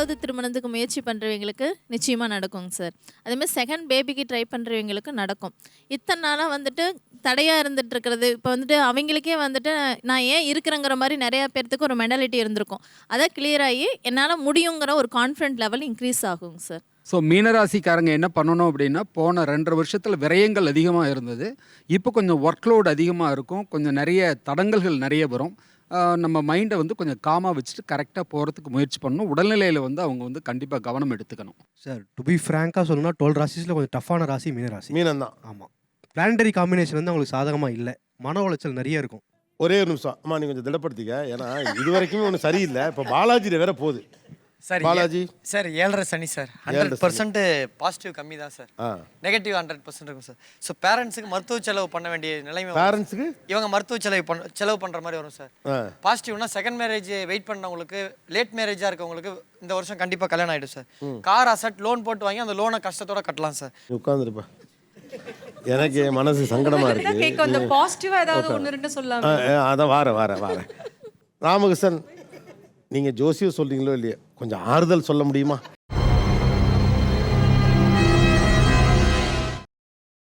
ரெண்டாவது திருமணத்துக்கு முயற்சி பண்ணுறவங்களுக்கு நிச்சயமாக நடக்குங்க சார். அதேமாதிரி செகண்ட் பேபிக்கு ட்ரை பண்ணுறவங்களுக்கு நடக்கும். இத்தனை நாளாக வந்துட்டு தடையாக இருந்துட்டு இருக்கிறது, இப்போ வந்துட்டு அவங்களுக்கே வந்துட்டு நான் ஏன் இருக்கிறேங்கிற மாதிரி நிறையா பேர்த்துக்கு ஒரு மெண்டாலிட்டி இருந்திருக்கும். அதை கிளியர் ஆகி என்னால் முடியுங்கிற ஒரு கான்ஃபிடென்ட் லெவல் இன்க்ரீஸ் ஆகுங்க சார். ஸோ மீனராசிக்காரங்க என்ன பண்ணணும் அப்படின்னா, போன 2.5 வருஷத்தில் விரயங்கள் அதிகமாக இருந்தது. இப்போ கொஞ்சம் ஒர்க்லோட் அதிகமாக இருக்கும். கொஞ்சம் நிறைய தடங்கல்கள் நிறைய வரும். நம்ம மைண்டை வந்து கொஞ்சம் காமாக வச்சுட்டு கரெக்டாக போகிறதுக்கு முயற்சி பண்ணணும். உடல்நிலையில் வந்து அவங்க வந்து கண்டிப்பாக கவனம் எடுத்துக்கணும். சார் டு பி ஃப்ராங்காக சொல்லணும்னா 12 ராசிஸில் கொஞ்சம் டஃப்பான ராசி மீன ராசி. மீனம் தான். ஆமாம், பிளானடரி காம்பினேஷன் வந்து அவங்களுக்கு சாதகமாக இல்லை. மன உளைச்சல் நிறைய இருக்கும். ஒரே ஒரு நிமிஷம் அம்மா, நீ கொஞ்சம் திடப்படுத்திக்க. ஏன்னா இது வரைக்குமே ஒன்றும் சரியில்லை. இப்போ பாலாஜியில் வேற போகுது. சார் பாலாஜி சார் 7.5 சனி சார். 100% பாசிட்டிவ் கம்மி தான் சார். நெகட்டிவ் 100% இருக்கும் சார். ஸோ பேரண்ட்ஸுக்கு மருத்துவ செலவு பண்ண வேண்டிய நிலைமை பேரண்ட்ஸுக்கு இவங்க மருத்துவ செலவு பண்ணுற மாதிரி வரும் சார். பாசிட்டிவ்னா செகண்ட் மேரேஜ் வெயிட் பண்ணவங்களுக்கு, லேட் மேரேஜாக இருக்கவங்களுக்கு இந்த வருஷம் கண்டிப்பாக கல்யாணம் ஆகிடும் சார். கார் அசட் லோன் போட்டு வாங்கி அந்த லோனை கஷ்டத்தோட கட்டலாம் சார். உட்காந்துருப்பா, எனக்கு மனசு சங்கடமா இருக்கு. கொஞ்சம் பாசிட்டிவா ஏதாவது ஒன்று ரெண்டு சொல்லலாம். அதான் வாரேன். ராமகிருஷ்ணன், நீங்க ஜோசியம் சொல்றீங்களோ இல்லையா, கொஞ்சம் ஆறுதல் சொல்ல முடியுமா?